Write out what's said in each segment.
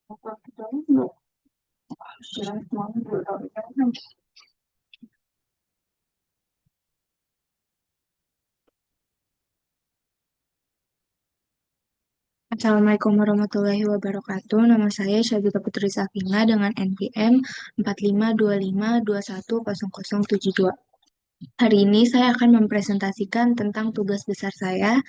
Assalamualaikum warahmatullahi wabarakatuh. Nama saya Syabita Putri Safina dengan NPM 4525210072. Hari ini saya akan mempresentasikan tentang tugas besar saya,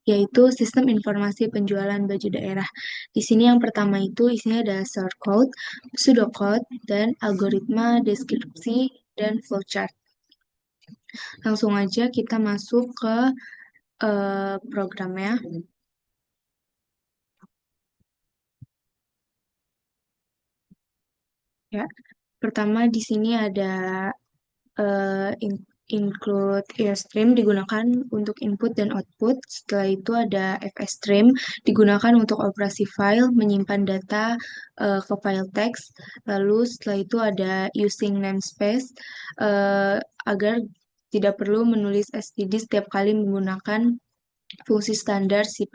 yaitu Sistem Informasi Penjualan Baju Daerah. Di sini yang pertama itu isinya ada short code, pseudocode, dan algoritma deskripsi dan flowchart. Langsung aja kita masuk ke programnya. Ya, pertama di sini ada include Airstream digunakan untuk input dan output. Setelah itu ada FStream digunakan untuk operasi file, menyimpan data ke file teks. Lalu setelah itu ada using namespace agar tidak perlu menulis std setiap kali menggunakan fungsi standar C++.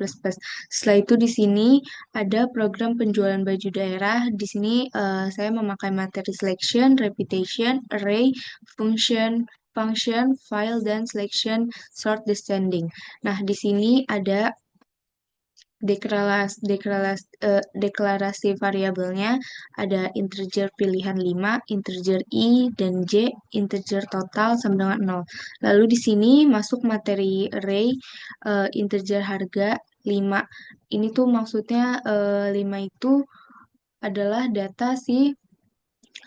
Setelah itu di sini ada program penjualan baju daerah. Di sini saya memakai materi selection, repetition, array, function, file, dan selection, sort, descending. Nah, di sini ada deklarasi variabelnya, ada integer pilihan 5, integer i dan j, integer total sama dengan 0. Lalu di sini masuk materi array, integer harga 5. Ini tuh maksudnya 5 itu adalah data si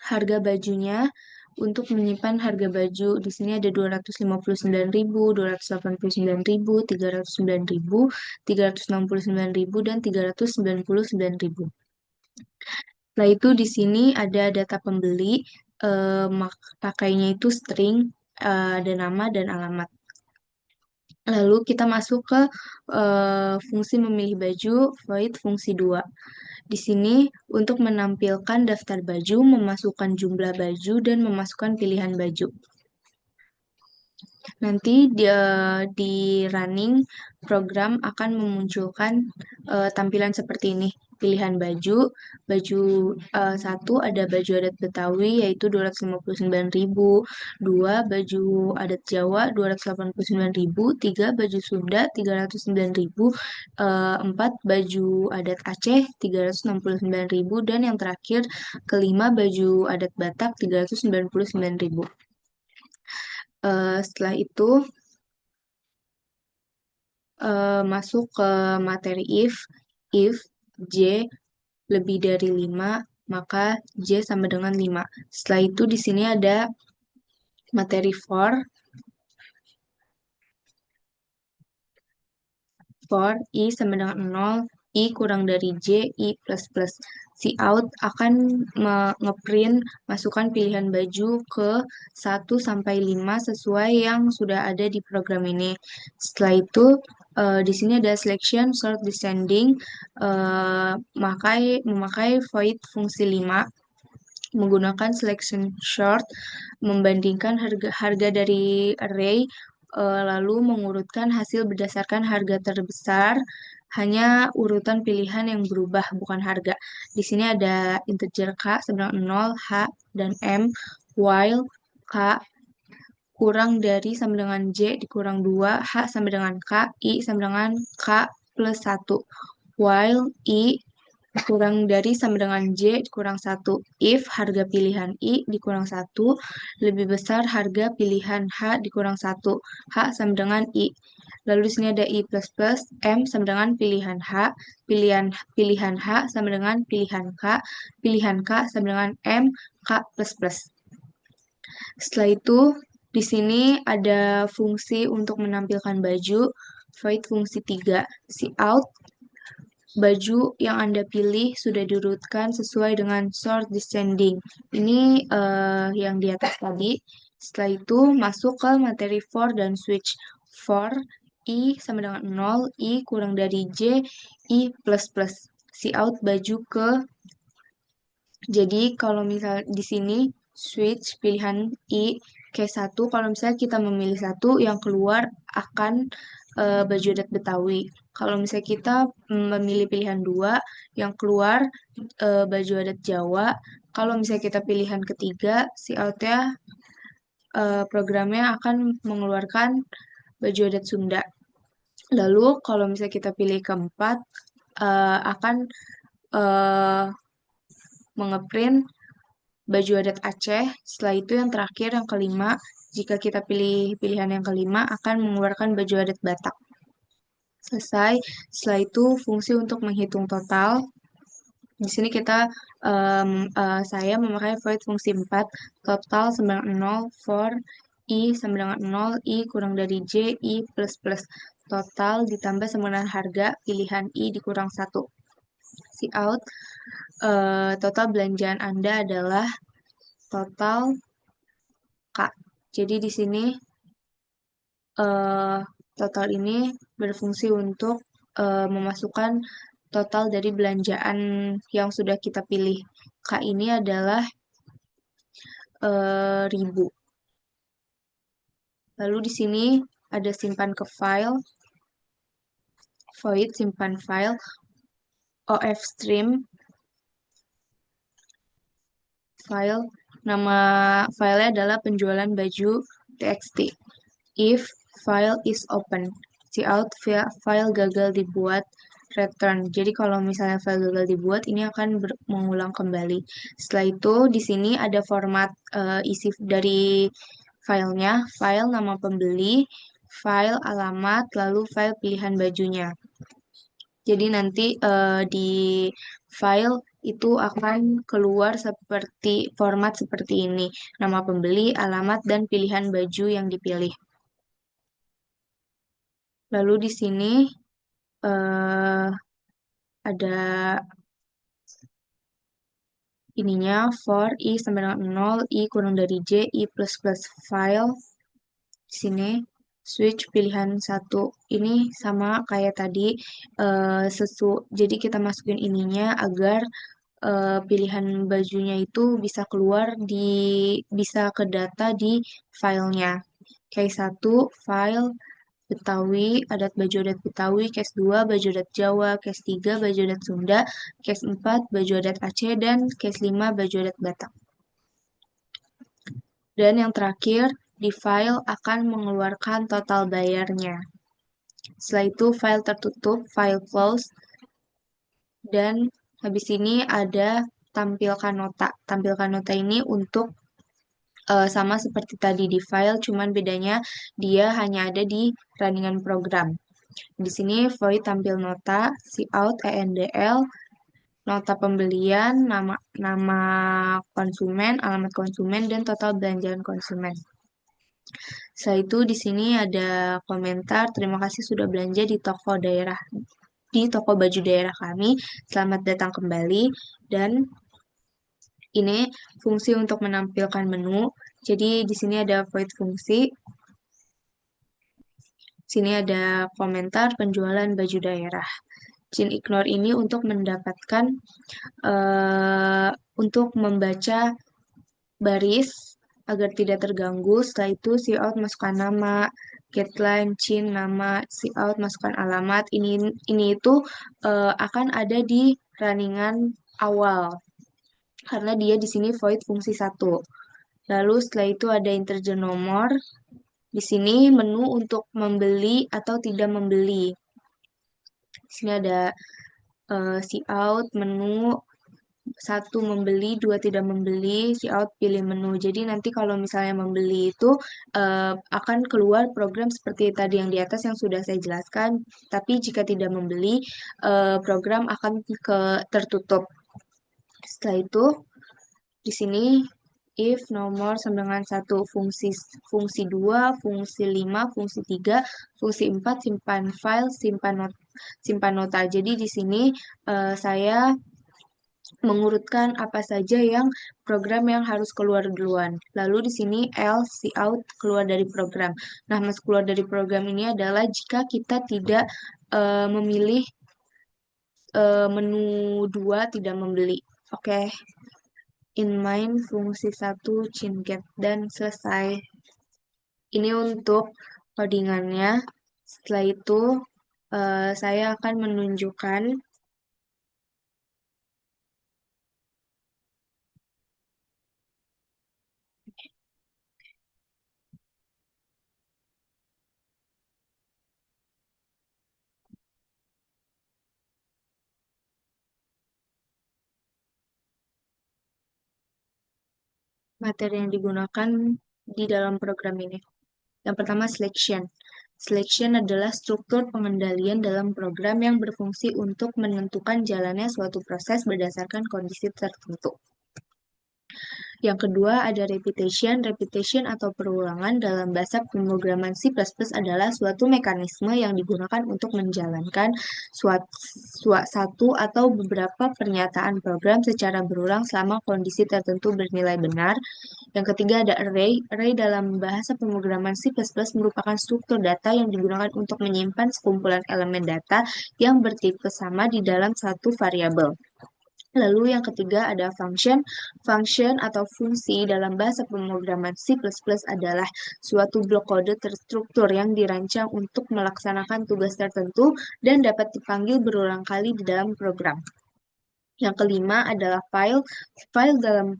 harga bajunya untuk menyimpan harga baju. Di sini ada 259.000, 289.000, 309.000, 369.000, dan 399.000. Setelah itu di sini ada data pembeli, pakainya itu string, ada nama dan alamat. Lalu kita masuk ke fungsi memilih baju, void fungsi 2. Di sini untuk menampilkan daftar baju, memasukkan jumlah baju, dan memasukkan pilihan baju. Nanti di running program akan memunculkan tampilan seperti ini. Pilihan baju, baju 1 ada baju adat Betawi yaitu 259.000, 2 baju adat Jawa 289.000, 3 baju Sunda 309.000, 4 baju adat Aceh 369.000, dan yang terakhir kelima baju adat Batak 399.000. Setelah itu masuk ke materi if J lebih dari 5, maka J sama dengan 5. Setelah itu di sini ada materi for I sama dengan 0, I kurang dari J, I plus plus. Si out akan ngeprint masukkan pilihan baju ke 1 sampai 5 sesuai yang sudah ada di program ini. Setelah itu di sini ada selection, sort, descending, memakai void fungsi 5, menggunakan selection short, membandingkan harga dari array, lalu mengurutkan hasil berdasarkan harga terbesar, hanya urutan pilihan yang berubah, bukan harga. Di sini ada integer k sama dengan 0, h, dan m, while k kurang dari sama dengan j dikurang 2, h sama dengan k, i sama dengan k plus 1. While i kurang dari sama dengan J dikurang 1. If harga pilihan I dikurang 1 lebih besar harga pilihan H dikurang 1. H sama dengan I. Lalu di sini ada I plus plus, M sama dengan pilihan H, pilihan H sama dengan pilihan K sama dengan M, K plus plus. Setelah itu, di sini ada fungsi untuk menampilkan baju, void fungsi 3, si out, baju yang Anda pilih sudah diurutkan sesuai dengan sort descending. Ini yang di atas tadi. Setelah itu masuk ke materi for dan switch. For I sama dengan 0, I kurang dari J, I plus plus. Si out baju ke. Jadi kalau misal di sini switch pilihan I ke 1, kalau misalnya kita memilih 1, yang keluar akan baju adat Betawi. Kalau misalnya kita memilih pilihan dua, yang keluar baju adat Jawa. Kalau misalnya kita pilihan ketiga, si outnya programnya akan mengeluarkan baju adat Sunda. Lalu kalau misalnya kita pilih keempat, akan uh, mengeprint baju adat Aceh. Setelah itu yang terakhir, yang kelima, jika kita pilih pilihan yang kelima, akan mengeluarkan baju adat Batak. Selesai. Setelah itu fungsi untuk menghitung total. Di sini saya memakai void fungsi 4, total sama dengan 0, for I sama dengan 0, I kurang dari J, I plus plus. Total ditambah sama dengan harga pilihan I dikurang 1. Si out, total belanjaan Anda adalah total K. Jadi di sini eh, total ini berfungsi untuk memasukkan total dari belanjaan yang sudah kita pilih. K ini adalah 1000. Lalu di sini ada simpan ke file, void simpan file, OF stream file, nama filenya adalah penjualan baju txt. If file is open, cout file gagal dibuat, return. Jadi kalau misalnya file gagal dibuat, ini akan mengulang kembali. Setelah itu di sini ada format isi dari filenya, file nama pembeli, file alamat, lalu file pilihan bajunya. Jadi nanti di file itu akan keluar seperti format seperti ini, nama pembeli, alamat, dan pilihan baju yang dipilih. Lalu di sini eh, ada ininya for I sama dengan 0, I kurang dari J, I plus plus file. Di sini switch pilihan satu. Ini sama kayak tadi jadi kita masukin ininya agar pilihan bajunya itu bisa keluar bisa ke data di filenya. Case 1 file Betawi, adat Betawi, case 2 baju adat Jawa, case 3 baju adat Sunda, case 4 baju adat Aceh, dan case 5 baju adat Batak. Dan yang terakhir, di file akan mengeluarkan total bayarnya. Setelah itu file tertutup, file close, dan habis ini ada tampilkan nota. Tampilkan nota ini untuk sama seperti tadi di file, cuman bedanya dia hanya ada di runningan program. Di sini void tampil nota, cout ENDL, nota pembelian, nama konsumen, alamat konsumen, dan total belanjaan konsumen. Setelah itu di sini ada komentar, terima kasih sudah belanja di toko baju daerah kami. Selamat datang kembali. Dan ini fungsi untuk menampilkan menu. Jadi di sini ada void fungsi. Sini ada komentar penjualan baju daerah. Jin ignore ini untuk mendapatkan eh, untuk membaca baris agar tidak terganggu. Setelah itu si out masukkan nama, getline, chin, nama, si out masukkan alamat. Ini itu akan ada di runningan awal karena dia di sini void fungsi 1. Lalu setelah itu ada integer nomor. Di sini menu untuk membeli atau tidak membeli. Di sini ada si out, menu, 1 membeli, 2 tidak membeli, si out pilih menu. Jadi nanti kalau misalnya membeli itu akan keluar program seperti tadi yang di atas yang sudah saya jelaskan. Tapi jika tidak membeli, program akan tertutup. Setelah itu di sini if nomor sama dengan 1, fungsi 2, fungsi 5, fungsi 3, fungsi 4, simpan file, simpan nota. Jadi di sini saya mengurutkan apa saja yang program yang harus keluar duluan. Lalu di sini else out keluar dari program. Nah, masuk keluar dari program ini adalah jika kita tidak memilih menu 2 tidak membeli. Oke. In main fungsi 1 get dan selesai. Ini untuk codingannya. Setelah itu, saya akan menunjukkan materi yang digunakan di dalam program ini. Yang pertama, selection. Selection adalah struktur pengendalian dalam program yang berfungsi untuk menentukan jalannya suatu proses berdasarkan kondisi tertentu. Yang kedua ada repetition. Repetition atau perulangan dalam bahasa pemrograman C++ adalah suatu mekanisme yang digunakan untuk menjalankan satu atau beberapa pernyataan program secara berulang selama kondisi tertentu bernilai benar. Yang ketiga ada array. Array dalam bahasa pemrograman C++ merupakan struktur data yang digunakan untuk menyimpan sekumpulan elemen data yang bertipe sama di dalam satu variabel. Lalu yang ketiga ada function. Function atau fungsi dalam bahasa pemrograman C++ adalah suatu blok kode terstruktur yang dirancang untuk melaksanakan tugas tertentu dan dapat dipanggil berulang kali di dalam program. Yang kelima adalah file. File dalam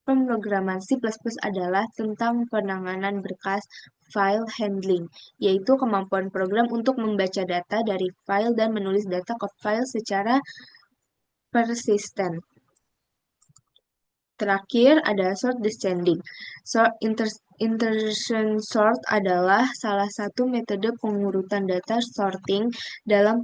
pemrograman C++ adalah tentang penanganan berkas file handling, yaitu kemampuan program untuk membaca data dari file dan menulis data ke file secara persisten. Terakhir ada sort descending. Insertion sort adalah salah satu metode pengurutan data sorting dalam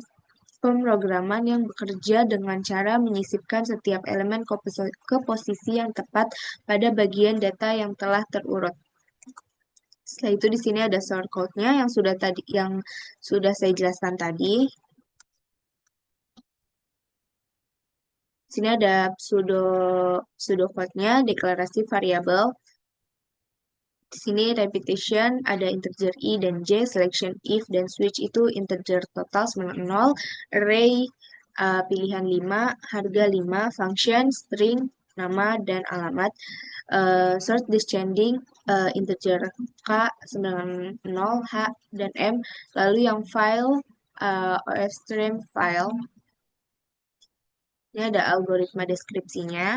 pemrograman yang bekerja dengan cara menyisipkan setiap elemen ke posisi yang tepat pada bagian data yang telah terurut. Setelah itu di sini ada sort code-nya yang sudah saya jelaskan tadi. Di sini ada pseudocode-nya, deklarasi variabel. Di sini repetition, ada integer i dan j, selection if dan switch itu integer total sama 0, array pilihan 5, harga 5, function, string, nama, dan alamat. Sort descending, integer k sama 0, h, dan m. Lalu yang file, ofstream file. Ini ada algoritma deskripsinya.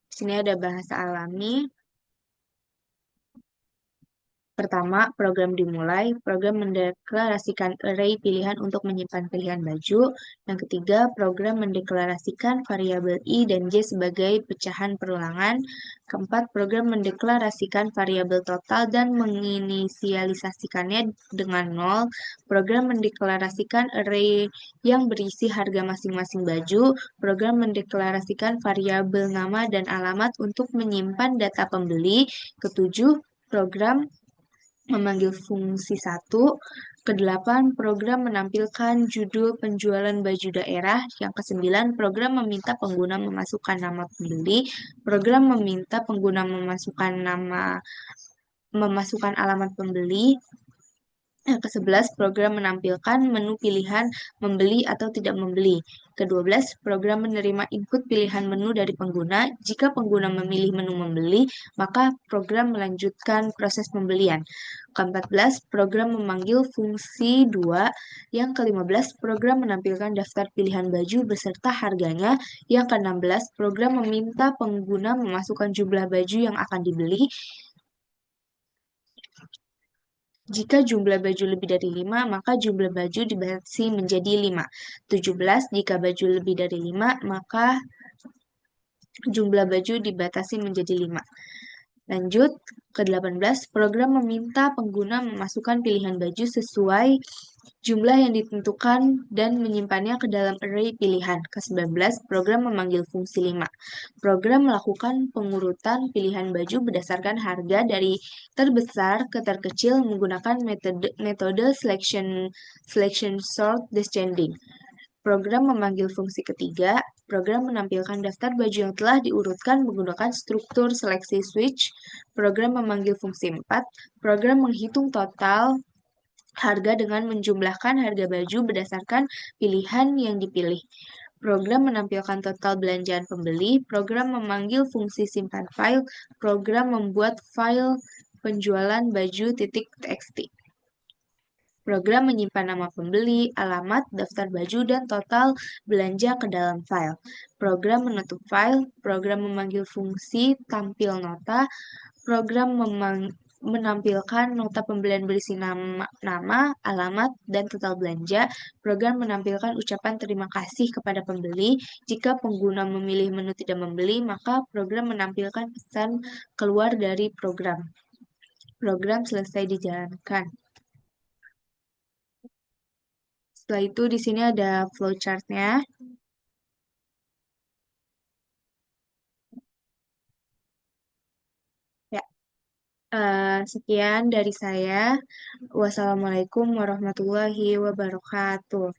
Di sini ada bahasa alami. Pertama, program dimulai. Program mendeklarasikan array pilihan untuk menyimpan pilihan baju. Yang ketiga, program mendeklarasikan variabel i dan j sebagai pecahan perulangan. Keempat, program mendeklarasikan variabel total dan menginisialisasikannya dengan 0. Program mendeklarasikan array yang berisi harga masing-masing baju. Program mendeklarasikan variabel nama dan alamat untuk menyimpan data pembeli. Ketujuh, program memanggil fungsi 1. Kedelapan, program menampilkan judul penjualan baju daerah. Yang kesembilan, program meminta pengguna memasukkan nama pembeli. Program meminta pengguna memasukkan alamat pembeli. Yang ke-11, program menampilkan menu pilihan membeli atau tidak membeli. Ke-12, program menerima input pilihan menu dari pengguna. Jika pengguna memilih menu membeli, maka program melanjutkan proses pembelian. Ke-14, program memanggil fungsi 2. Yang ke-15, program menampilkan daftar pilihan baju beserta harganya. Yang ke-16, program meminta pengguna memasukkan jumlah baju yang akan dibeli. Jika jumlah baju lebih dari 5, maka jumlah baju dibatasi menjadi 5. 17, jika baju lebih dari 5, maka jumlah baju dibatasi menjadi 5. Lanjut, ke-18, program meminta pengguna memasukkan pilihan baju sesuai jumlah yang ditentukan dan menyimpannya ke dalam array pilihan. Ke-19, program memanggil fungsi 5. Program melakukan pengurutan pilihan baju berdasarkan harga dari terbesar ke terkecil menggunakan metode selection sort descending. Program memanggil fungsi ketiga. Program menampilkan daftar baju yang telah diurutkan menggunakan struktur seleksi switch. Program memanggil fungsi 4. Program menghitung total harga dengan menjumlahkan harga baju berdasarkan pilihan yang dipilih. Program menampilkan total belanjaan pembeli, program memanggil fungsi simpan file, program membuat file penjualan baju titik txt. Program menyimpan nama pembeli, alamat, daftar baju, dan total belanja ke dalam file. Program menutup file, program memanggil fungsi tampil nota, program menampilkan nota pembelian berisi nama, alamat, dan total belanja. Program menampilkan ucapan terima kasih kepada pembeli. Jika pengguna memilih menu tidak membeli, maka program menampilkan pesan keluar dari program. Program selesai dijalankan. Setelah itu di sini ada flowchart-nya. Ya, sekian dari saya. Wassalamualaikum warahmatullahi wabarakatuh.